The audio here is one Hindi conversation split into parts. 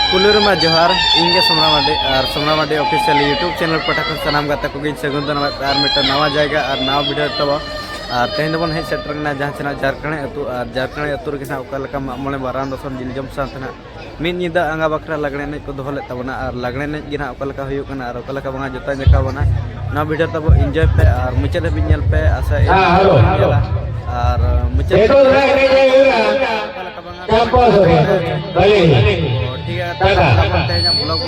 पुलुरमा जोहार इंगे सोमना माडे और सोमना माडे ऑफिशियल यूट्यूब चैनल पटाखन सनाम गाता को सगुन और मिट्टा नवा जगह और नवा वीडियो तब और तेहन दबन हेज सेटरना जहाँ से झारखंड अतु और झारखंड अतु के मोड़े मारान दसम जिलजम साथना मिद निदा आंगा बखरा लगने एनज को दोहले तबना और लगने एनज गे और बंगा जोता देखा बना नवा वीडियो तब एंजॉय पे और मुचाद हबील पे आशा और मुचाद ठीक है ब्लॉग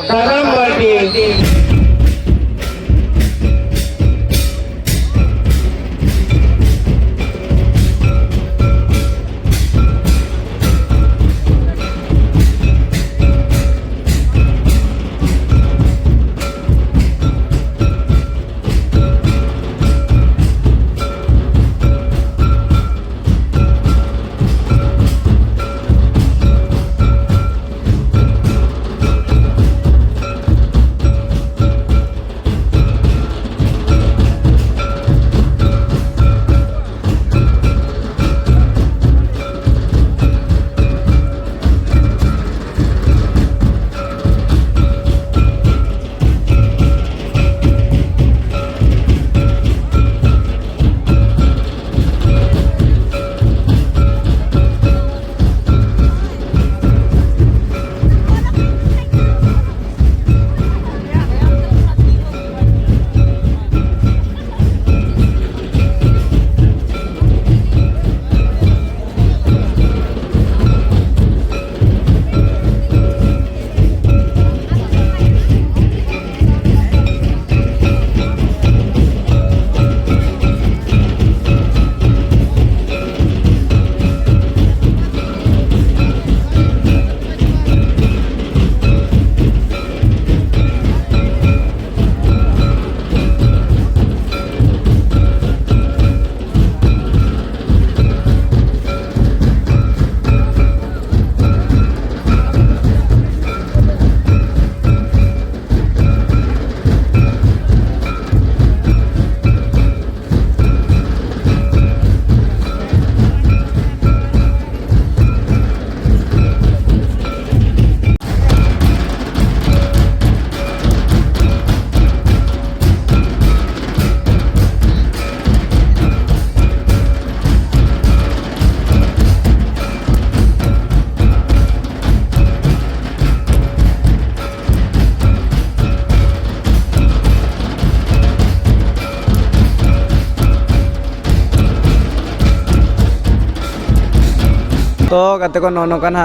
तो गाते को नौका ना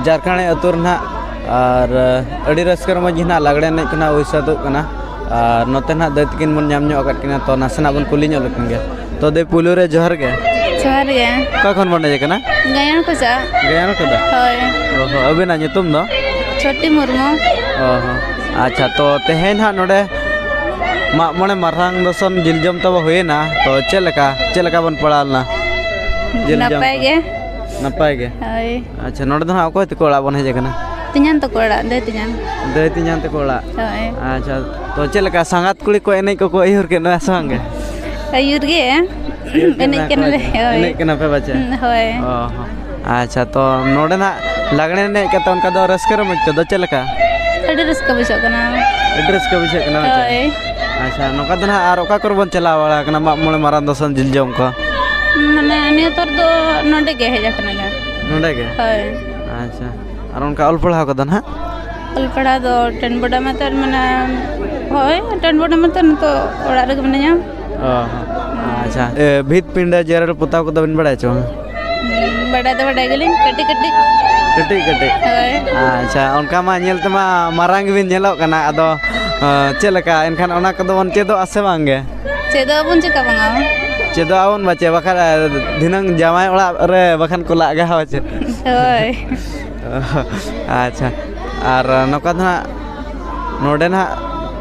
झारखंड अतुर ना और अड़ी रस्कर मज ना लगड़े एनज को उसादों और नोते ना दैतकिन बन नाम किना तो नासना बन कुली गया तो दे पुलू रे जोहर गे का खन बन हेज गायन को सा गयान को होय ओहो अबेना तुम दो छोटी मुर्मू ओहो अच्छा तो तेहेन हा नोडे माने मारहांग दसम जिलजम तब होएना तो चेलका बन पड़ालना नपाय गे अच्छा नोडे दो अकोय तको ओड़ा बन हेज कना तिኛन तको ओड़ा दे तिኛन तको ओड़ा होय अच्छा तो चेलका संगात कुड़ी को एनज को अयुर के ना संगे अयुर गे एनज के ले एनज के ना पे बच्चे होय ओहो अच्छा तो नोडे ना लगने एनज के तो उनका दो रस्कर मच दो चेलका अड़ी रस्का बुझो कना होय अच्छा नोका दना आर ओका कर बन चला वाला कना मोले मारान दसम जिलजम को माने ने तोर दो नोडे गे हेज कना गा नोडे गे होय अच्छा और उनका ऑल पढ़ा को दना ऑल पढ़ा दो टेन बोर्ड में तो माने होय टेन बोर्ड में तो ओड़ा रे मने अच्छा भीत पिंडा जेरल पुता को दबिन बड़ा छो बड़ा तो बड़ा गेलिन कटी होय अच्छा उनका मा नेल तमा मारांग बिन नेलो कना अदो चेलका एनखान ओना को दोन चेदो आसे बांगे चेदो बुन चिका बांगा चेदो आवन बचे बखा दिनंग जामाय ओड़ा रे बखन को लागा होचे होय अच्छा और नोका ना नोडे ना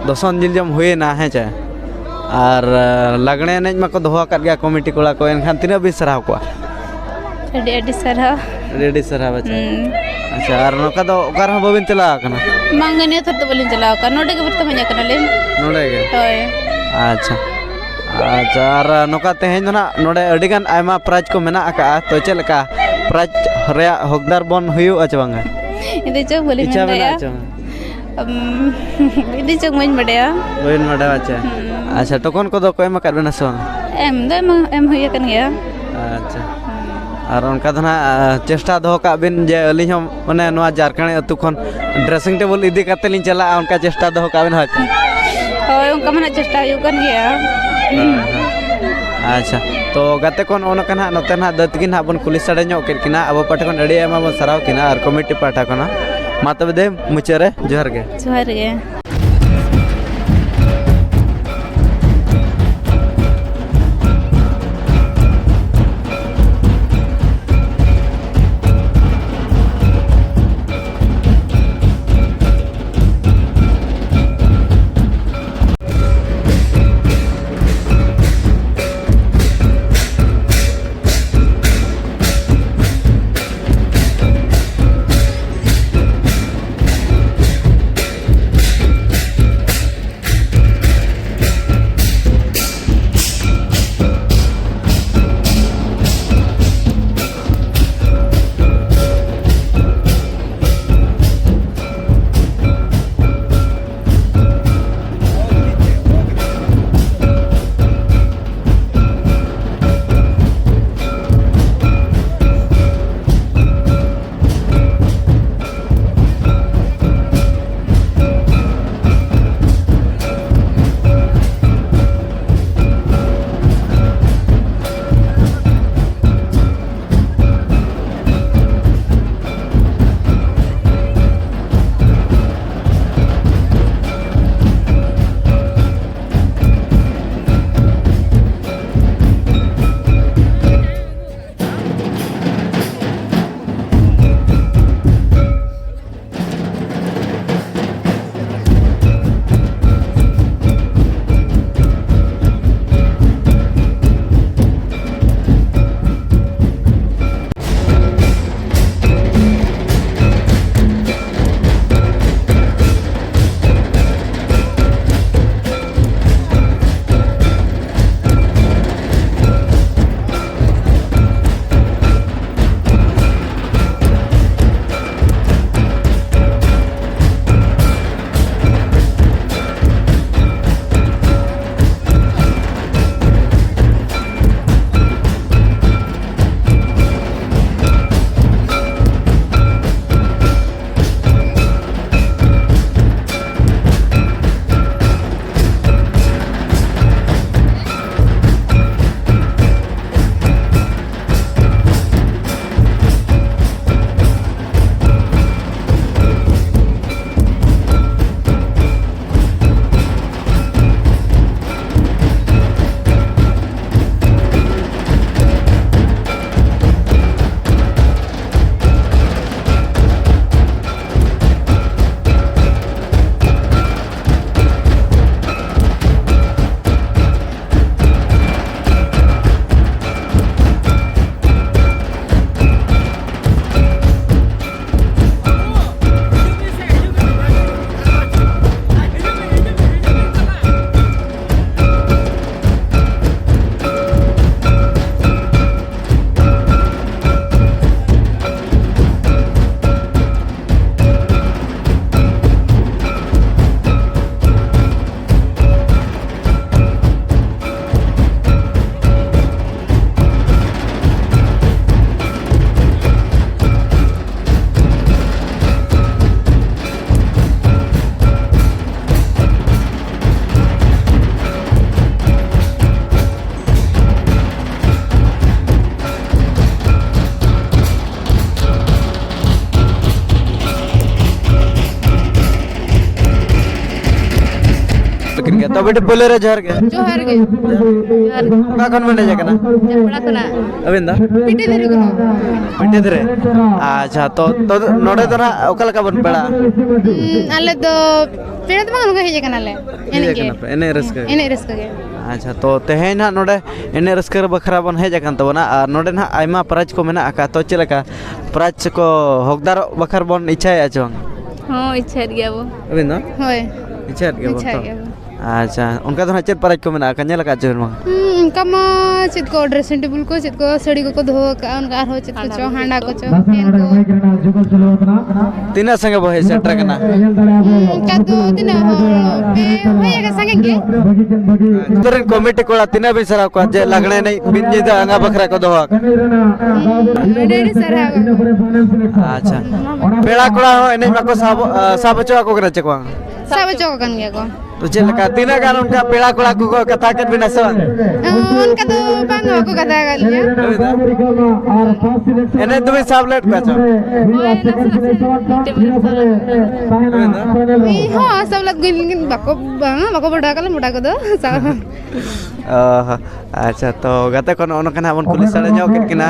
दसम जिलजम हुएना हेचे और लगने एनज माको दोहो आकाद गया कमिटी कोड़ा को एनखान तिना भी सराव को रेडी सरहा बच्चा अच्छा और नोका दो ओकार हो बबिन चला कना मांगने थर तो बोलिन चला का नोडे के बरते मजा कना ले नोडे के होय अच्छा अच्छा और नोका तेहेन ना नोडे अडिगान आयमा प्राइज को मेना आका तो चलका प्राइज रे हकदार बन हुयु अच्छा बांगा Ini cok boleh Icha minta mana ya. chong? Ini cok main beda ya. Boin mada acha. Acha tokon ko do ko em kat bena song. Em huya kan ya. Acha. আর অনকা ধনা চেষ্টা দহ কাগ বিন যে আলিং হম মানে নোয়া ঝাড়খণ্ড আতু খন ড্রেসিং টেবল ইদি কাতে লিং চালা অনকা চেষ্টা দহ কাগ বিন হয়তো Hoi ongka mana cesta huyu kan ya. আচ্ছা তো গাতে কোন অনকা না নতে না দতগি না বন পুলিশ সাড়ে ñok কেট কিনা আবো পাঠা কোন আড়ি এমা বন সারাও কিনা আর কমিটি পাঠা কোনা মা তবে দে মুচারে জোহার গে Johar ge. तो बेटे बोले रे जहर के Johar ge. Johar ge. का कौन बने जाके ना Jambara kana. अबिंदा Pite diri kono. पिटे धरे अच्छा तो नोडे तो ना ओकल का बन पड़ा Ale do pina to manganu ge kana le. हेजे के ना एने रस के Ene raska ge. अच्छा तो तेहे ना नोडे एने रस के बखरा बन हेजे कान तबना और नोडे ना आइमा प्राइज को मेना आका तो चलेका प्राइज को हकदार बखर बन इच्छा है आचों हो इच्छा गया वो. अबिंदा होय. इच्छा है इच्छा के गया वो. अच्छा उनका तो चेक पर को मेना कन्या लगा चल मा उनका मा चेत को ड्रेसिंग टेबल को चेत को साड़ी को दो का उनका आरो चेत को चो हांडा को चो पेन को तीना संगे बहे सेटर कना का दो दिन पे होएगा संगे के तुरन कमिटी कोला तीना भी सरा को जे लगने नहीं बिन जे अंगा बखरा को दो डेढ़ सरा अच्छा पेड़ा कोला एने मको साब चो को करे चको सब चो कन गया को तो चल का तीना गान उनका पेड़ा कोला को कथा के बिना सवा उनका तो बांग को कथा कर लिया एने तुम्हें साब लेट का चो हां सब लोग बको बको बड़ा कल मोटा को दो अच्छा तो गते कोन ओन कना बन पुलिस सड़े जाओ किना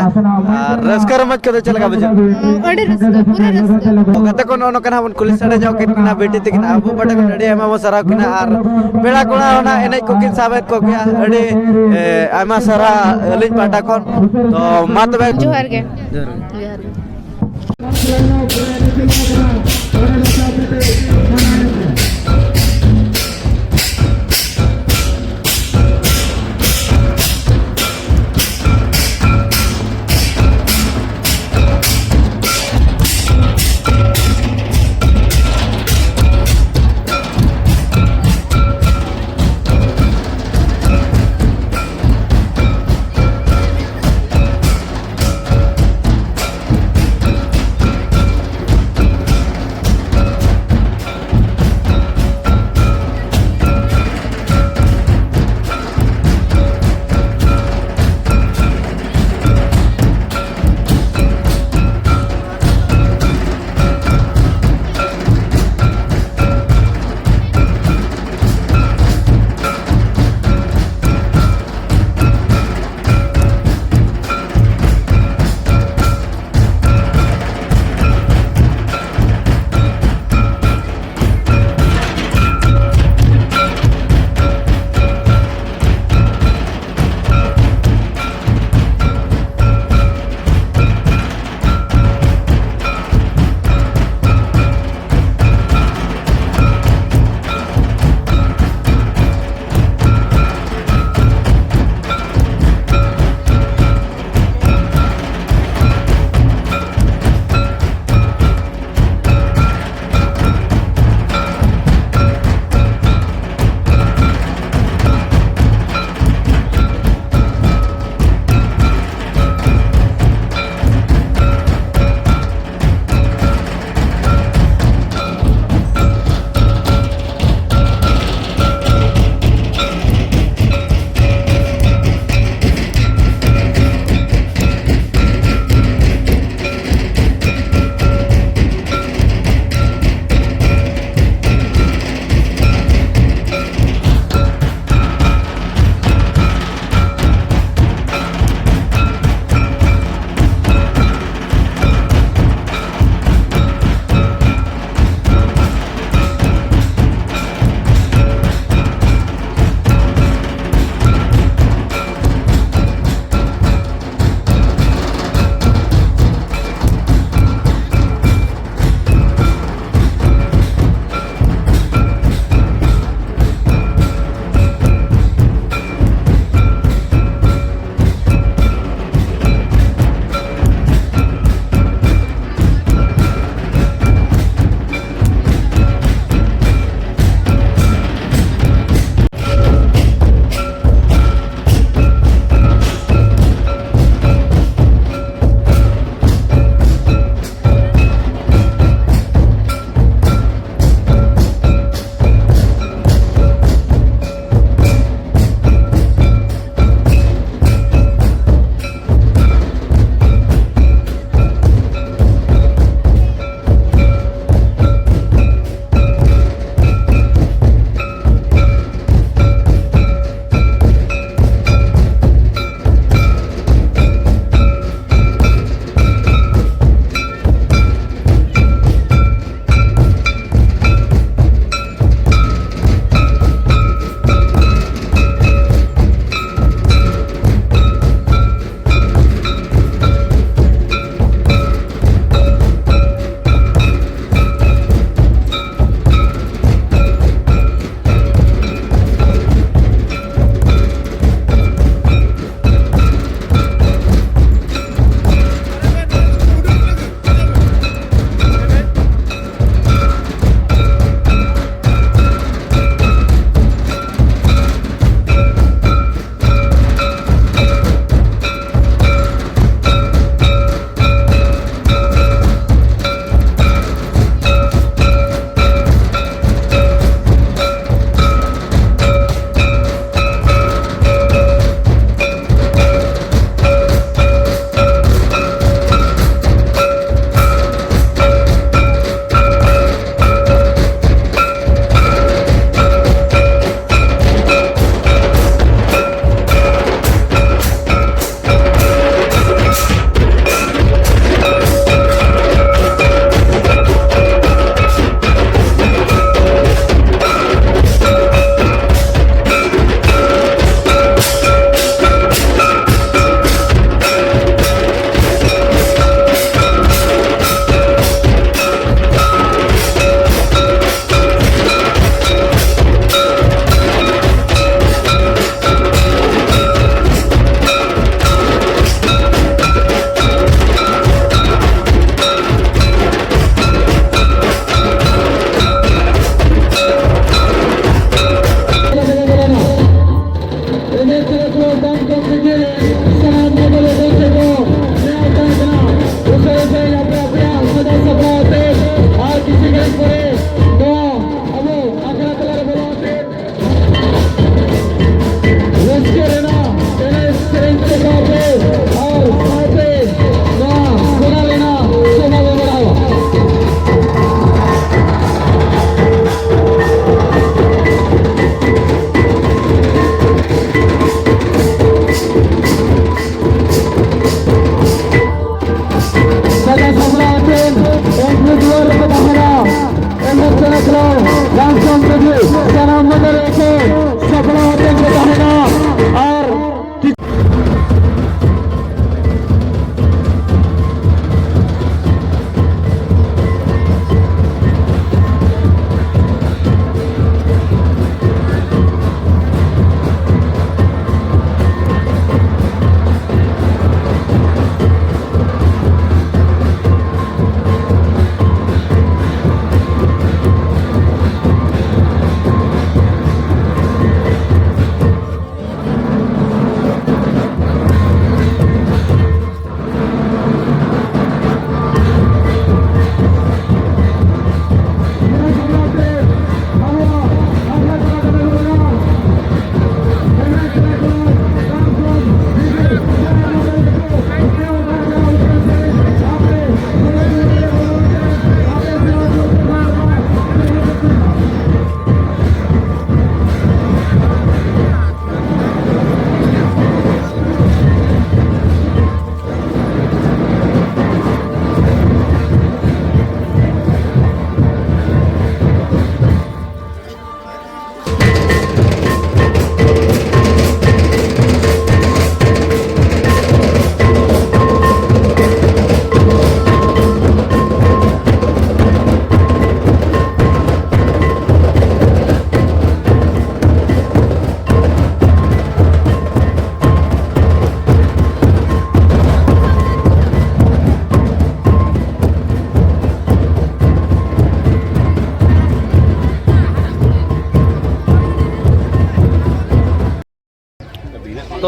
रस्कर मत को चल का बजे अड़े रस्का पूरा रस्का गते कोन ओन कना बन पुलिस सड़े जाओ किना बेटी तिकना अबु बटे को डडे एमा वो सरा किना आर पेड़ा कोला होना एने को किन साबत को गया अड़े आमा सरा लिज पाटा कोन तो मत बे जोहर के जरूर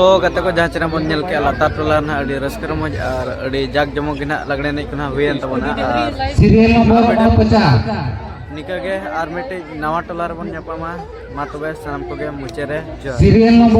तो गते को जहाँ चेना बन के लातार टोला ना अड़ी रस्कर मज और अड़ी जाक जमो गिना लगड़े नहीं कना हुएन तबना सीरियल नंबर 50 निका के आर मिटे नवा टोला रे बन ᱧᱟᱯᱟᱢᱟ मा तबे सनम को के मुचे रे सीरियल नंबर